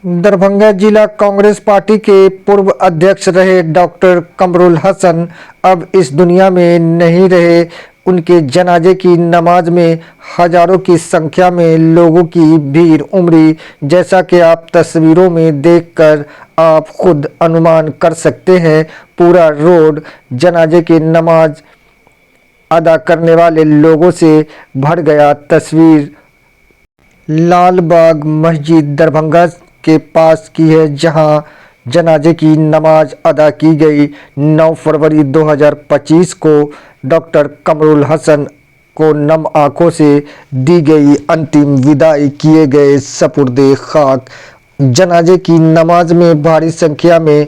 दरभंगा जिला कांग्रेस पार्टी के पूर्व अध्यक्ष रहे डॉक्टर कमरुल हसन अब इस दुनिया में नहीं रहे। उनके जनाजे की नमाज में हजारों की संख्या में लोगों की भीड़ उमड़ी। जैसा कि आप तस्वीरों में देखकर आप खुद अनुमान कर सकते हैं, पूरा रोड जनाजे की नमाज अदा करने वाले लोगों से भर गया। तस्वीर लाल बाग मस्जिद दरभंगा के पास की है, जहां जनाजे की नमाज अदा की गई। 9 फरवरी 2025 को डॉक्टर कमरुल हसन को नम आंखों से दी गई अंतिम विदाई, किए गए सपुर्दे खाक। जनाजे की नमाज में भारी संख्या में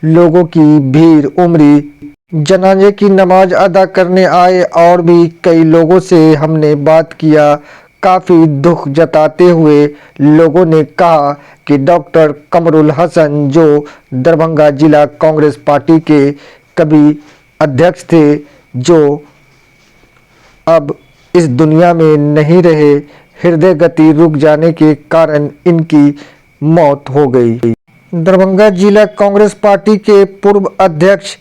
लोगों की भीड़ उमड़ी। जनाजे की नमाज अदा करने आए और भी कई लोगों से हमने बात किया। काफ़ी दुख जताते हुए लोगों ने कहा कि डॉक्टर कमरुल हसन, जो दरभंगा जिला कांग्रेस पार्टी के कभी अध्यक्ष थे, जो अब इस दुनिया में नहीं रहे, हृदय गति रुक जाने के कारण इनकी मौत हो गई। दरभंगा जिला कांग्रेस पार्टी के पूर्व अध्यक्ष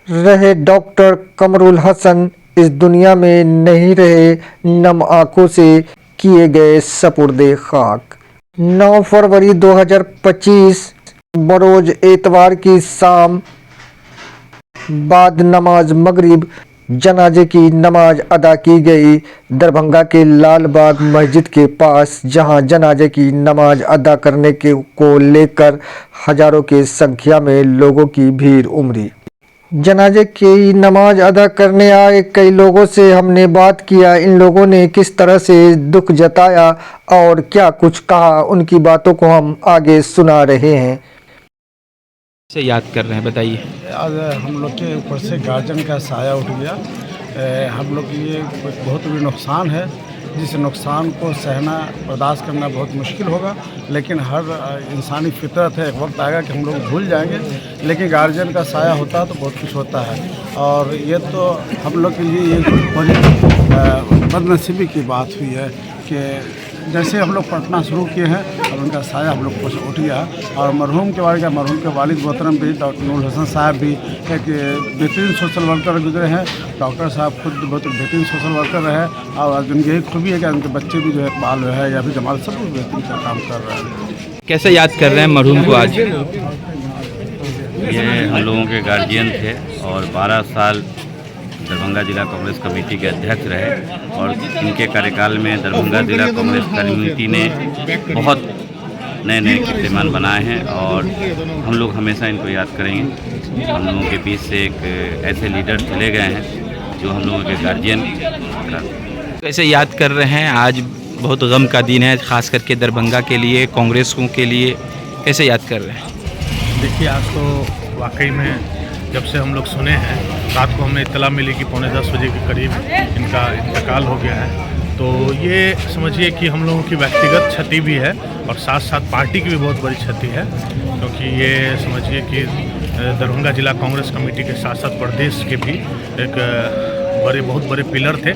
रहे डॉक्टर कमरुल हसन इस दुनिया में नहीं रहे, नम आंखों से किए गए सपुर्दे खाक। 9 फरवरी 2025 बरोज एतवार की शाम बाद नमाज मगरिब जनाजे की नमाज अदा की गई दरभंगा के लाल बाग मस्जिद के पास, जहां जनाजे की नमाज अदा करने को लेकर हजारों की संख्या में लोगों की भीड़ उमड़ी। जनाजे की नमाज अदा करने आए कई लोगों से हमने बात किया। इन लोगों ने किस तरह से दुख जताया और क्या कुछ कहा, उनकी बातों को हम आगे सुना रहे हैं। से याद कर रहे हैं, बताइए। आज हम लोग के ऊपर से गार्जियन का साया उठ गया। हम लोग के लिए बहुत बड़ी नुकसान है, जिस नुकसान को सहना बर्दाश्त करना बहुत मुश्किल होगा, लेकिन हर इंसानी फितरत है, एक वक्त आएगा कि हम लोग भूल जाएंगे, लेकिन गार्जियन का साया होता है तो बहुत कुछ होता है। और ये तो हम लोग के लिए एक बड़ी बदनसीबी की बात हुई है कि जैसे हम लोग पढ़ना शुरू किए हैं और उनका साया हम लोग पर उठ गया। और मरहूम के बारे में, मरहूम के वालिद मोहतरम भी डॉक्टर कमरुल हसन साहब भी एक बेहतरीन सोशल वर्कर गुजरे हैं। डॉक्टर साहब खुद बहुत बेहतरीन सोशल वर्कर रहे और उनकी यही खूबी है कि उनके बच्चे भी जो है इकबाल है या फिर जमाल, सब कुछ बेहतरीन का काम कर रहे हैं। कैसे याद कर रहे हैं मरहूम को आज? ये हम लोगों के गार्जियन थे और 12 साल दरभंगा जिला कांग्रेस कमेटी के अध्यक्ष रहे और इनके कार्यकाल में दरभंगा जिला कांग्रेस कमेटी ने बहुत नए नए कीर्तिमान बनाए हैं और हम लोग हमेशा इनको याद करेंगे। हम लोगों के बीच से एक ऐसे लीडर चले गए हैं जो हम लोगों के गार्जियन। कैसे याद कर रहे हैं? आज बहुत गम का दिन है, ख़ास करके दरभंगा के लिए, कांग्रेसों के लिए। कैसे याद कर रहे हैं? देखिए, आज तो वाकई में जब से हम लोग सुने हैं, रात को हमें इत्तला मिली कि 9:45 बजे के करीब इनका इंतकाल हो गया है, तो ये समझिए कि हम लोगों की व्यक्तिगत क्षति भी है और साथ साथ पार्टी की भी बहुत बड़ी क्षति है, क्योंकि ये समझिए कि दरभंगा जिला कांग्रेस कमेटी के साथ साथ प्रदेश के भी एक बहुत बड़े पिलर थे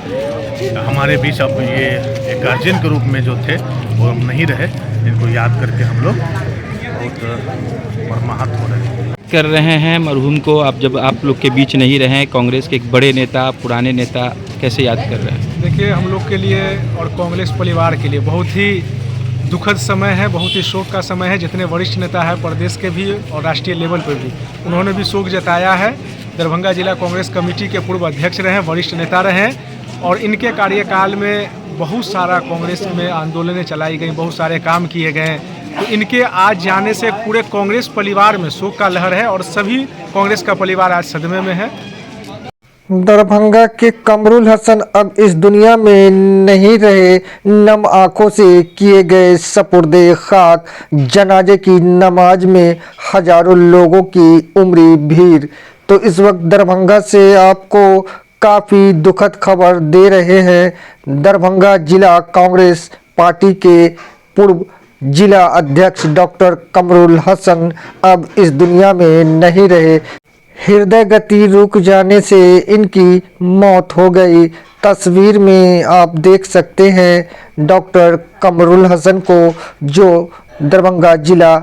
हमारे बीच। अब ये एक गार्जियन के रूप में जो थे वो नहीं रहे। इनको याद करके हम लोग बहुत मरमाहत हो रहे हैं। कर रहे हैं मरहूम को, आप जब आप लोग के बीच नहीं रहे, कांग्रेस के एक बड़े नेता, पुराने नेता, कैसे याद कर रहे हैं? देखिए, हम लोग के लिए और कांग्रेस परिवार के लिए बहुत ही दुखद समय है, बहुत ही शोक का समय है। जितने वरिष्ठ नेता हैं प्रदेश के भी और राष्ट्रीय लेवल पर भी, उन्होंने भी शोक जताया है। दरभंगा जिला कांग्रेस कमेटी के पूर्व अध्यक्ष रहे, वरिष्ठ नेता रहे और इनके कार्यकाल में बहुत सारा कांग्रेस में आंदोलनें चलाई गई, बहुत सारे काम किए गए। तो इनके आज जाने से पूरे कांग्रेस परिवार में शोक का लहर है और सभी कांग्रेस का परिवार आज सदमे में है। दरभंगा के कमरुल हसन अब इस दुनिया में नहीं रहे, नम आंखों से किए गए सपुर्दे खाक। जनाजे की नमाज में हजारों लोगों की उमड़ी भीड़। तो इस वक्त दरभंगा से आपको काफ़ी दुखद खबर दे रहे हैं। दरभंगा जिला कांग्रेस पार्टी के पूर्व जिला अध्यक्ष डॉक्टर कमरुल हसन अब इस दुनिया में नहीं रहे, हृदय गति रुक जाने से इनकी मौत हो गई। तस्वीर में आप देख सकते हैं डॉक्टर कमरुल हसन को, जो दरभंगा जिला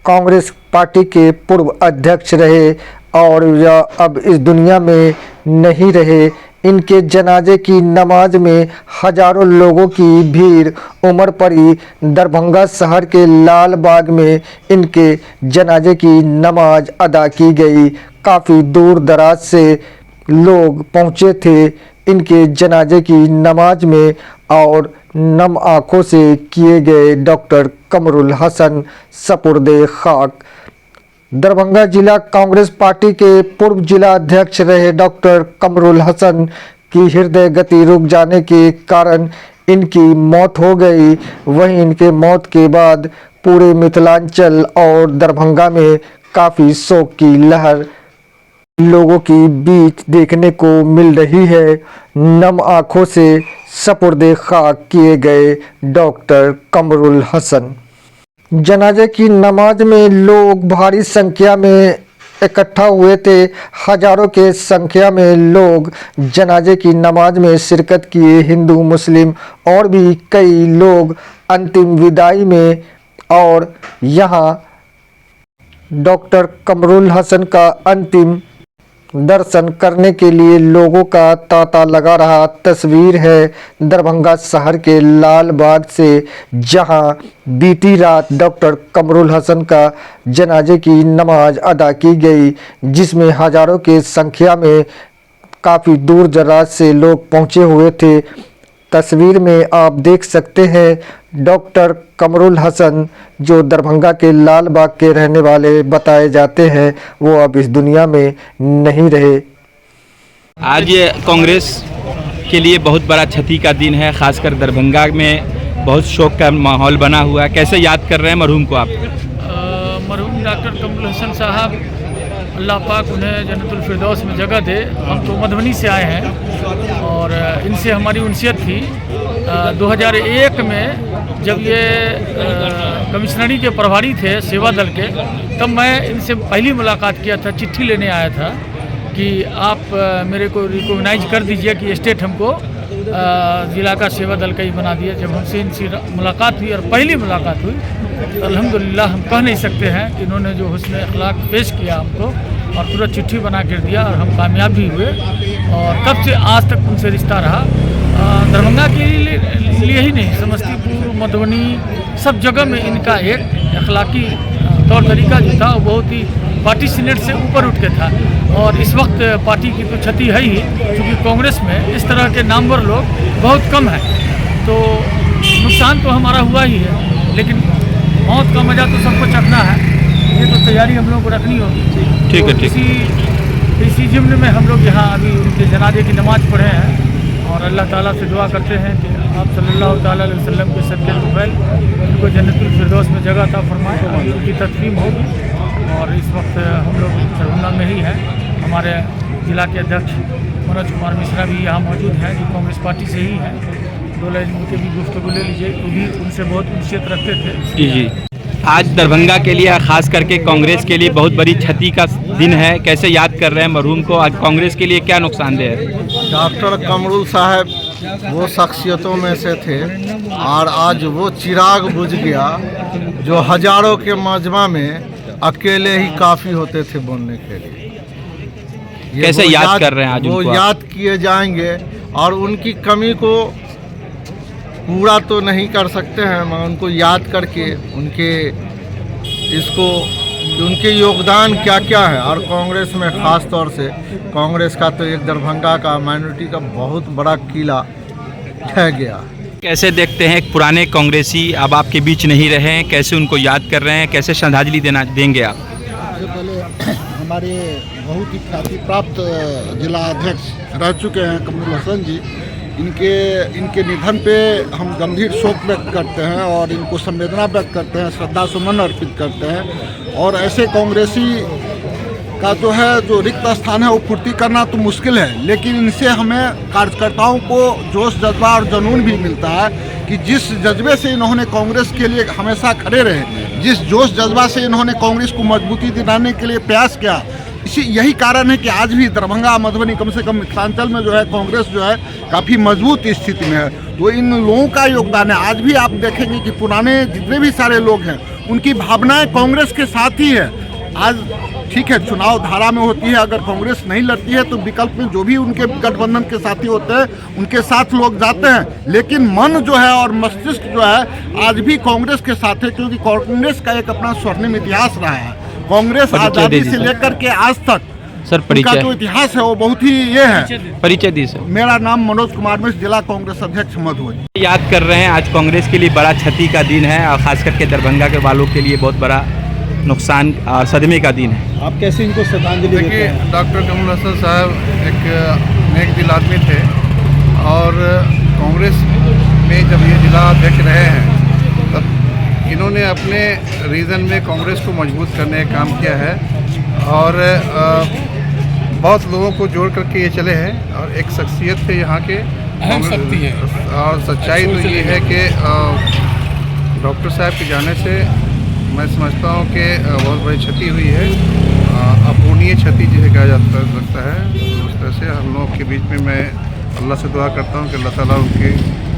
कांग्रेस पार्टी के पूर्व अध्यक्ष रहे और यह अब इस दुनिया में नहीं रहे। इनके जनाजे की नमाज में हजारों लोगों की भीड़ उमड़ पड़ी। दरभंगा शहर के लाल बाग में इनके जनाजे की नमाज अदा की गई। काफ़ी दूर दराज से लोग पहुँचे थे इनके जनाजे की नमाज में और नम आँखों से किए गए डॉक्टर कमरुल हसन सपुर्दे खाक। दरभंगा जिला कांग्रेस पार्टी के पूर्व जिला अध्यक्ष रहे डॉक्टर कमरुल हसन की हृदय गति रुक जाने के कारण इनकी मौत हो गई। वहीं इनके मौत के बाद पूरे मिथिलांचल और दरभंगा में काफ़ी शोक की लहर लोगों की बीच देखने को मिल रही है। नम आँखों से सपुर्दे खाक किए गए डॉक्टर कमरुल हसन। जनाजे की नमाज में लोग भारी संख्या में इकट्ठा हुए थे। हजारों के संख्या में लोग जनाजे की नमाज में शिरकत किए। हिंदू, मुस्लिम और भी कई लोग अंतिम विदाई में और यहाँ डॉक्टर कमरुल हसन का अंतिम दर्शन करने के लिए लोगों का तांता लगा रहा। तस्वीर है दरभंगा शहर के लाल बाग से, जहां बीती रात डॉक्टर कमरुल हसन का जनाजे की नमाज अदा की गई, जिसमें हजारों के संख्या में काफ़ी दूर दराज से लोग पहुंचे हुए थे। तस्वीर में आप देख सकते हैं डॉक्टर कमरुल हसन, जो दरभंगा के लाल बाग के रहने वाले बताए जाते हैं, वो अब इस दुनिया में नहीं रहे। आज ये कांग्रेस के लिए बहुत बड़ा क्षति का दिन है। खासकर दरभंगा में बहुत शोक का माहौल बना हुआ है। कैसे याद कर रहे हैं मरहूम को आप? मरहूम डॉक्टर कमरुल हसन साहब, अल्लाह पाक उन्हें जन्नतुल फिरदौस में जगह दे। हम तो मधुबनी से आए हैं और इनसे हमारी उनसियत थी 2001 में, जब ये कमिश्नरी के प्रभारी थे सेवा दल के, तब मैं इनसे पहली मुलाकात किया था। चिट्ठी लेने आया था कि आप मेरे को रिकॉग्नाइज कर दीजिए कि स्टेट हमको ज़िला का सेवा दल का ही बना दिया। जब हमसे इनसे मुलाकात हुई और पहली मुलाकात हुई तो अल्हम्दुलिल्लाह हम कह नहीं सकते हैं कि इन्होंने जो हुस्न अखलाक पेश किया हमको और पूरा चिट्ठी बना कर दिया और हम कामयाब भी हुए। और तब से आज तक उनसे रिश्ता रहा। दरभंगा के लिए ही नहीं, समस्तीपुर, मधुबनी, सब जगह में इनका एक अखलाकी तौर तरीका जो था वो बहुत ही पार्टी सीनेट से ऊपर उठ के था। और इस वक्त पार्टी की तो क्षति है ही, क्योंकि कांग्रेस में इस तरह के नामवर लोग बहुत कम हैं। तो नुकसान तो हमारा हुआ ही है, लेकिन मौत का मज़ा तो सबको चखना है। ये तो तैयारी हम लोगों को रखनी होगी। ठीक है, तो ठीक। इसी जिम्न में हम लोग यहाँ अभी उनके जनाजे की नमाज़ पढ़े हैं और अल्लाह ताला से दुआ करते हैं कि आप सल्लल्लाहु ताला अलैहि वसल्लम के सदक़े नुफ़ैल उनको जन्नतुल फिरदौस में जगह अता फरमाए और उनकी तस्लीम होगी। और इस वक्त हम लोग दरभंगा में ही हैं। हमारे जिला के अध्यक्ष मनोज कुमार मिश्रा भी यहाँ मौजूद हैं, जो कांग्रेस पार्टी से ही हैं। दो लाइन उनके भी गुफ्तगू ले लीजिए, वो भी उनसे बहुत उनसियत रखते थे। जी जी। आज दरभंगा के लिए, खास करके कांग्रेस के लिए बहुत बड़ी क्षति का दिन है। कैसे याद कर रहे हैं मरहूम को? आज कांग्रेस के लिए क्या नुकसानदेह है? डॉक्टर कमरुल साहब वो शख्सियतों में से थे और आज वो चिराग बुझ गया जो हजारों के मजमा में अकेले ही काफ़ी होते थे बोलने के लिए। कैसे याद कर रहे हैं आज वो उनको? याद किए जाएंगे और उनकी कमी को पूरा तो नहीं कर सकते हैं, मगर उनको याद करके उनके योगदान क्या क्या है। और कांग्रेस में ख़ास तौर से कांग्रेस का तो एक दरभंगा का माइनॉरिटी का बहुत बड़ा किला ढह गया। कैसे देखते हैं एक पुराने कांग्रेसी अब आपके बीच नहीं रहे हैं? कैसे उनको याद कर रहे हैं? कैसे श्रद्धांजलि देंगे आप? सबसे पहले हमारे बहुत ही ख्याति प्राप्त जिला अध्यक्ष रह चुके हैं कमरुल हसन जी, इनके निधन पे हम गंभीर शोक व्यक्त करते हैं और इनको संवेदना व्यक्त करते हैं, श्रद्धा सुमन अर्पित करते हैं। और ऐसे कांग्रेसी का जो रिक्त स्थान है वो पूर्ति करना तो मुश्किल है, लेकिन इनसे हमें कार्यकर्ताओं को जोश, जज्बा और जुनून भी मिलता है कि जिस जज्बे से इन्होंने कांग्रेस के लिए हमेशा खड़े रहे, जिस जोश जज्बा से इन्होंने कांग्रेस को मजबूती दिलाने के लिए प्रयास किया, यही कारण है कि आज भी दरभंगा मधुबनी कम से कम मिथिलांचल में जो है कांग्रेस जो है काफ़ी मजबूत स्थिति में है। तो इन लोगों का योगदान है। आज भी आप देखेंगे कि पुराने जितने भी सारे लोग हैं उनकी भावनाएं कांग्रेस के साथ ही है। आज ठीक है, चुनाव धारा में होती है, अगर कांग्रेस नहीं लड़ती है तो विकल्प में जो भी उनके गठबंधन के साथी होते हैं उनके साथ लोग जाते हैं, लेकिन मन जो है और मस्तिष्क जो है आज भी कांग्रेस के साथ है, क्योंकि कांग्रेस का एक अपना स्वर्णिम इतिहास रहा है। कांग्रेस आज़ादी से लेकर के आज तक सर उनका परिचय जो इतिहास है वो बहुत ही ये है। परिचय दी सर। मेरा नाम मनोज कुमार मिश्र, जिला कांग्रेस अध्यक्ष मधुबनी। याद कर रहे हैं आज कांग्रेस के लिए बड़ा क्षति का दिन है और खास करके दरभंगा के वालों के लिए बहुत बड़ा नुकसान और सदमे का दिन है। आप कैसे इनको श्रद्धांजलि देते हैं? डॉक्टर कमरुल हसन साहब एक नेक दिल आदमी थे और कांग्रेस में जब ये जिला अध्यक्ष रहे हैं तब इन्होंने अपने रीजन में कांग्रेस को मजबूत करने का काम किया है और बहुत लोगों को जोड़ करके ये चले हैं और एक शख्सियत थे यहाँ के, और सच्चाई तो ये है कि डॉक्टर साहब के जाने से मैं समझता हूँ कि बहुत बड़ी क्षति हुई है, अपूर्णीय क्षति जिसे कहा जाता लगता है। उस तरह से हम लोग के बीच में मैं अल्लाह से दुआ करता हूँ कि अल्लाह ताला उनकी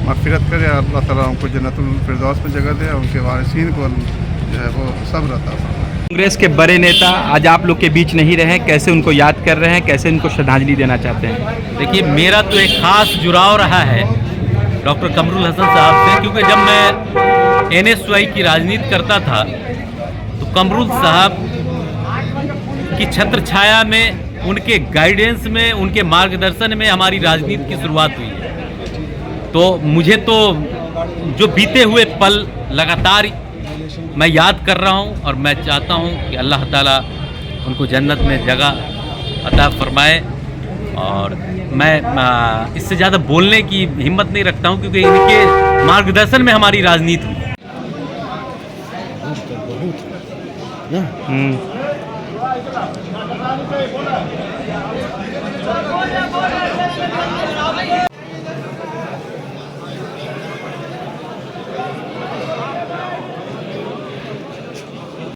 मग़फ़िरत करे, अल्लाह ताला उनको जन्नतुल फिरदौस में जगह दे, उनके वारिसीन को जो है वो सब्र अता फरमाए। कांग्रेस के बड़े नेता आज आप लोग के बीच नहीं रहे, कैसे उनको याद कर रहे हैं, कैसे उनको श्रद्धांजलि देना चाहते हैं? देखिए, मेरा तो एक ख़ास जुड़ाव रहा है डॉक्टर कमरुल हसन साहब से, क्योंकि जब मैं NSY की राजनीति करता था तो कमरुल साहब की छत्र छाया में, उनके गाइडेंस में, उनके मार्गदर्शन में हमारी राजनीति की शुरुआत हुई है। तो मुझे तो जो बीते हुए पल लगातार मैं याद कर रहा हूं और मैं चाहता हूं कि अल्लाह ताला उनको जन्नत में जगह अता फरमाए। और मैं इससे ज़्यादा बोलने की हिम्मत नहीं रखता हूं, क्योंकि इनके मार्गदर्शन में हमारी राजनीति हुई।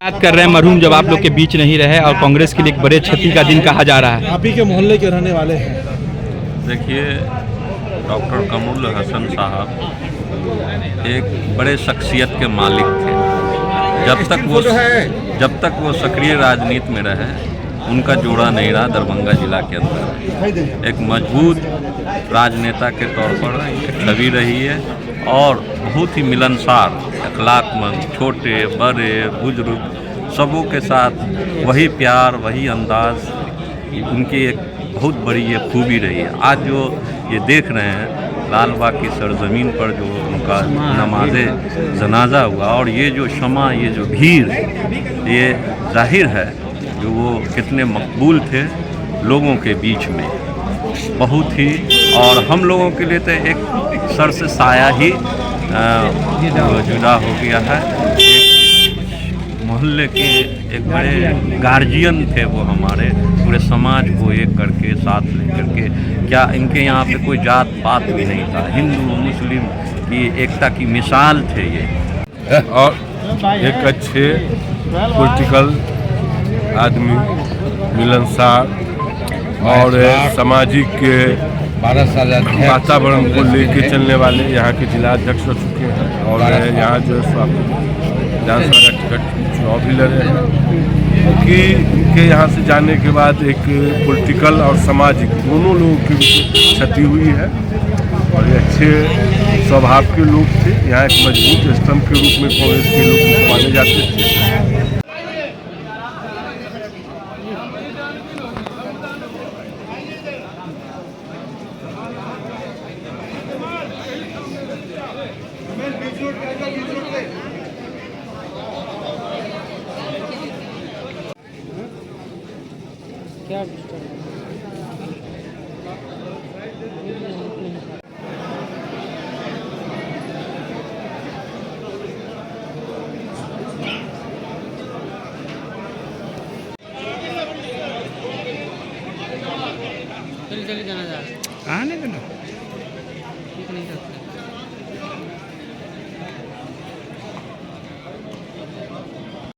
याद कर रहे हैं मरहूम जब आप लोग के बीच नहीं रहे और कांग्रेस के लिए एक बड़े क्षति का दिन कहा जा रहा है। आप ही के मोहल्ले के रहने वाले हैं। देखिए, डॉक्टर कमरुल हसन साहब एक बड़े शख्सियत के मालिक थे। जब तक वो सक्रिय राजनीति में रहे उनका जोड़ा नहीं रहा दरभंगा जिला के अंदर। एक मजबूत राजनेता के तौर पर एक छवि रही है और बहुत ही मिलनसार, अखलाकमंद, छोटे बड़े बुजुर्ग सबों के साथ वही प्यार, वही अंदाज उनकी एक बहुत बड़ी ये खूबी रही है। आज जो ये देख रहे हैं लाल बाग की सरजमीन पर जो उनका नमाज जनाजा हुआ और ये जो शमा, ये जो भीड़, ये जाहिर है जो वो कितने मकबूल थे लोगों के बीच में, बहुत ही। और हम लोगों के लिए तो एक सर से साया ही जुदा हो गया है। एक मोहल्ले के एक बड़े गार्जियन थे वो, हमारे पूरे समाज को एक करके साथ लेकर के, क्या इनके यहाँ पे कोई जात पात भी नहीं था, हिंदू मुस्लिम की एकता की मिसाल थे ये। और एक अच्छे पॉलिटिकल आदमी, मिलनसार और सामाजिक वातावरण को लेके चलने वाले यहाँ के जिला अध्यक्ष रह चुके हैं और यहाँ जो विधानसभा का टिकट चुनाव भी लड़े हैं कि इनके यहाँ से जाने के बाद एक पॉलिटिकल और सामाजिक दोनों लोगों की क्षति हुई है। और ये अच्छे स्वभाव के लोग थे, यहाँ एक मजबूत स्तंभ के रूप में कांग्रेस के लोग माने जाते थे। क्या चलिए जाना जा रहा है। आने दो ना।